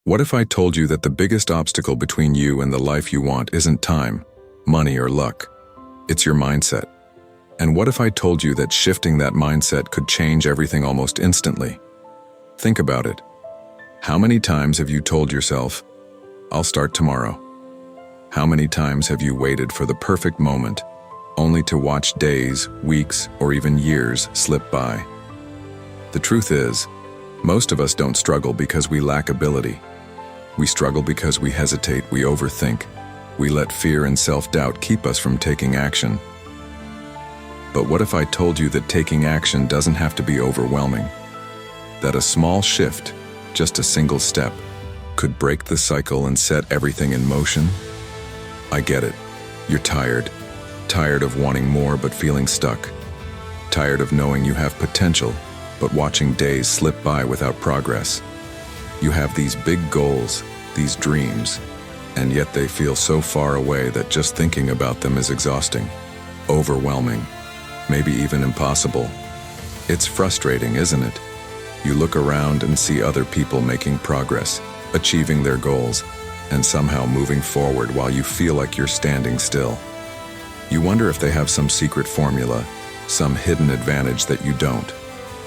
What if I told you that the biggest obstacle between you and the life you want isn't time, money, or luck? It's your mindset. And what if I told you that shifting that mindset could change everything almost instantly? Think about it. How many times have you told yourself, "I'll start tomorrow"? How many times have you waited for the perfect moment, only to watch days, weeks, or even years slip by? The truth is, most of us don't struggle because we lack ability. We struggle because we hesitate, we overthink, we let fear and self-doubt keep us from taking action. But what if I told you that taking action doesn't have to be overwhelming? That a small shift, just a single step, could break the cycle and set everything in motion? I get it. You're tired. Tired of wanting more but feeling stuck. Tired of knowing you have potential, but watching days slip by without progress. You have these big goals, these dreams, and yet they feel so far away that just thinking about them is exhausting, overwhelming, maybe even impossible. It's frustrating, isn't it? You look around and see other people making progress, achieving their goals, and somehow moving forward while you feel like you're standing still. You wonder if they have some secret formula, some hidden advantage that you don't.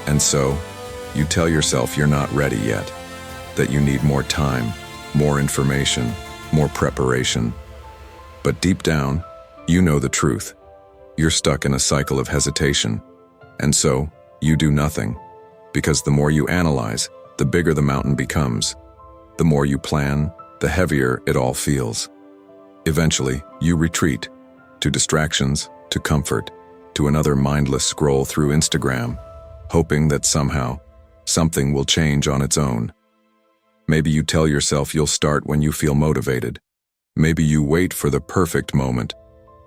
And so, you tell yourself you're not ready yet, that you need more time, more information, more preparation. But deep down, you know the truth. You're stuck in a cycle of hesitation. And so, you do nothing. Because the more you analyze, the bigger the mountain becomes. The more you plan, the heavier it all feels. Eventually, you retreat to distractions, to comfort, to another mindless scroll through Instagram, hoping that somehow, something will change on its own. Maybe you tell yourself you'll start when you feel motivated. Maybe you wait for the perfect moment.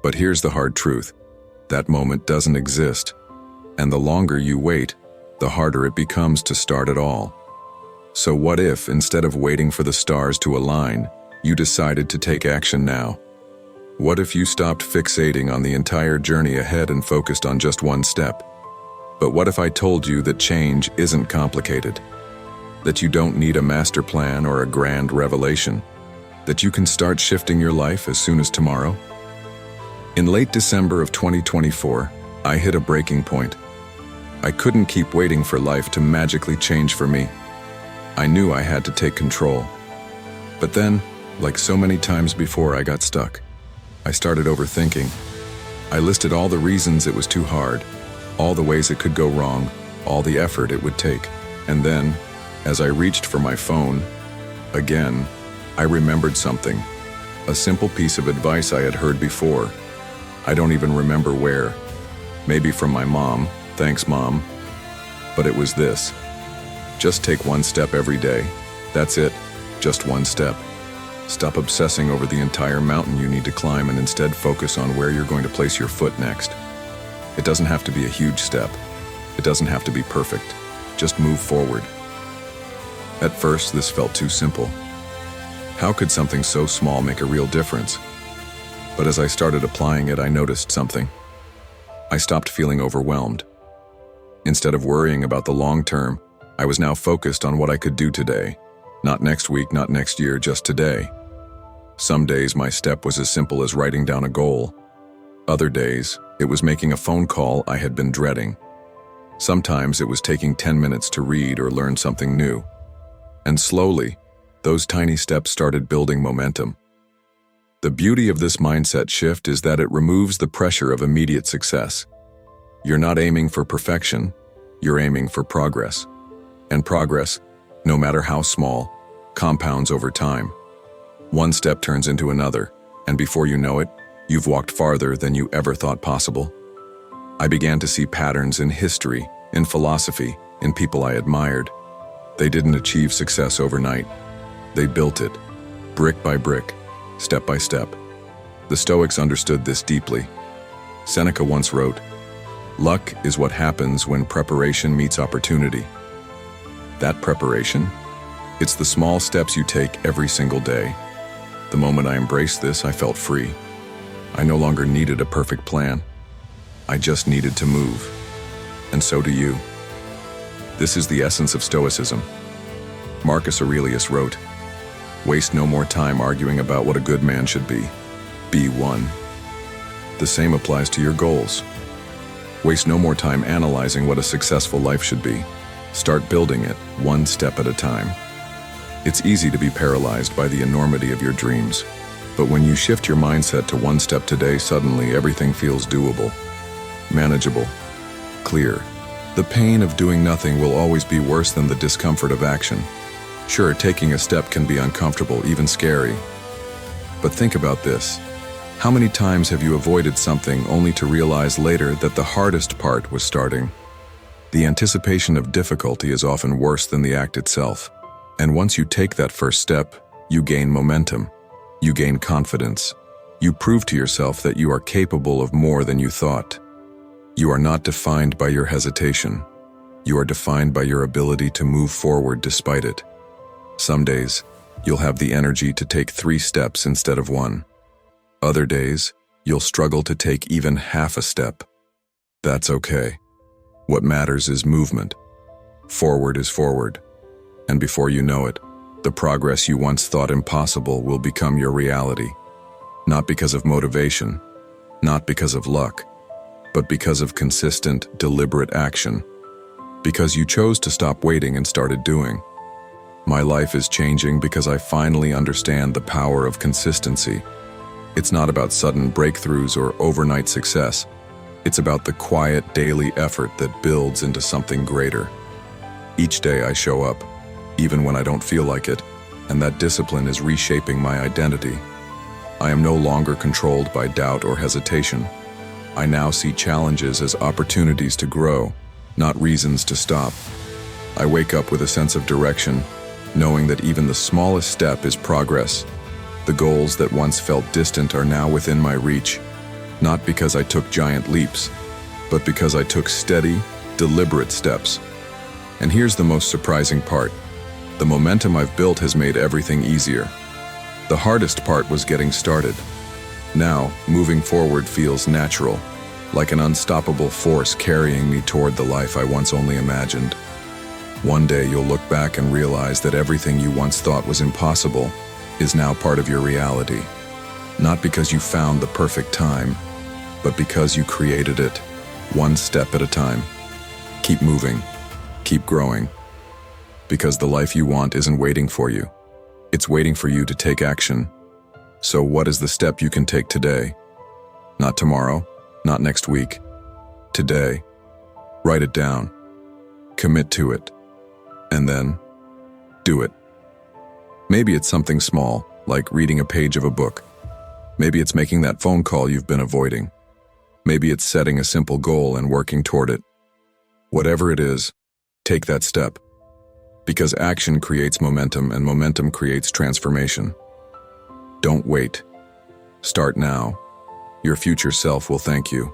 But here's the hard truth. That moment doesn't exist. And the longer you wait, the harder it becomes to start at all. So what if, instead of waiting for the stars to align, you decided to take action now? What if you stopped fixating on the entire journey ahead and focused on just one step? But what if I told you that change isn't complicated? That you don't need a master plan or a grand revelation? That you can start shifting your life as soon as tomorrow? In late December of 2024, I hit a breaking point. I couldn't keep waiting for life to magically change for me. I knew I had to take control. But then, like so many times before I got stuck, I started overthinking. I listed all the reasons it was too hard, all the ways it could go wrong, all the effort it would take. And then, as I reached for my phone, again, I remembered something. A simple piece of advice I had heard before. I don't even remember where. Maybe from my mom. Thanks, Mom. But it was this. Just take one step every day. That's it. Just one step. Stop obsessing over the entire mountain you need to climb and instead focus on where you're going to place your foot next. It doesn't have to be a huge step. It doesn't have to be perfect. Just move forward. At first, this felt too simple. How could something so small make a real difference? But as I started applying it, I noticed something. I stopped feeling overwhelmed. Instead of worrying about the long term, I was now focused on what I could do today. Not next week, not next year, just today. Some days my step was as simple as writing down a goal. Other days, it was making a phone call I had been dreading. Sometimes it was taking 10 minutes to read or learn something new. And slowly, those tiny steps started building momentum. The beauty of this mindset shift is that it removes the pressure of immediate success. You're not aiming for perfection, you're aiming for progress. And progress, no matter how small, compounds over time. One step turns into another, and before you know it, you've walked farther than you ever thought possible. I began to see patterns in history, in philosophy, in people I admired. They didn't achieve success overnight. They built it, brick by brick, step by step. The Stoics understood this deeply. Seneca once wrote, "Luck is what happens when preparation meets opportunity." That preparation? It's the small steps you take every single day. The moment I embraced this, I felt free. I no longer needed a perfect plan. I just needed to move. And so do you. This is the essence of Stoicism. Marcus Aurelius wrote, Waste no more time arguing about what a good man should be. Be one. The same applies to your goals. Waste no more time analyzing what a successful life should be. Start building it, one step at a time. It's easy to be paralyzed by the enormity of your dreams. But when you shift your mindset to one step today, suddenly everything feels doable, manageable, clear. The pain of doing nothing will always be worse than the discomfort of action. Sure, taking a step can be uncomfortable, even scary. But think about this. How many times have you avoided something only to realize later that the hardest part was starting? The anticipation of difficulty is often worse than the act itself. And once you take that first step, you gain momentum. You gain confidence. You prove to yourself that you are capable of more than you thought. You are not defined by your hesitation. You are defined by your ability to move forward despite it. Some days, you'll have the energy to take 3 steps instead of 1. Other days, you'll struggle to take even half a step. That's okay. What matters is movement. Forward is forward. And before you know it, the progress you once thought impossible will become your reality. Not because of motivation, not because of luck, but because of consistent, deliberate action. Because you chose to stop waiting and started doing. My life is changing because I finally understand the power of consistency. It's not about sudden breakthroughs or overnight success. It's about the quiet, daily effort that builds into something greater. Each day I show up, even when I don't feel like it, and that discipline is reshaping my identity. I am no longer controlled by doubt or hesitation. I now see challenges as opportunities to grow, not reasons to stop. I wake up with a sense of direction, knowing that even the smallest step is progress. The goals that once felt distant are now within my reach, not because I took giant leaps, but because I took steady, deliberate steps. And here's the most surprising part. The momentum I've built has made everything easier. The hardest part was getting started. Now, moving forward feels natural, like an unstoppable force carrying me toward the life I once only imagined. One day you'll look back and realize that everything you once thought was impossible is now part of your reality. Not because you found the perfect time, but because you created it, one step at a time. Keep moving, keep growing, because the life you want isn't waiting for you. It's waiting for you to take action. So what is the step you can take today? Not tomorrow, not next week. Today. Write it down. Commit to it. And then, do it. Maybe it's something small, like reading a page of a book. Maybe it's making that phone call you've been avoiding. Maybe it's setting a simple goal and working toward it. Whatever it is, take that step. Because action creates momentum, and momentum creates transformation. Don't wait. Start now. Your future self will thank you.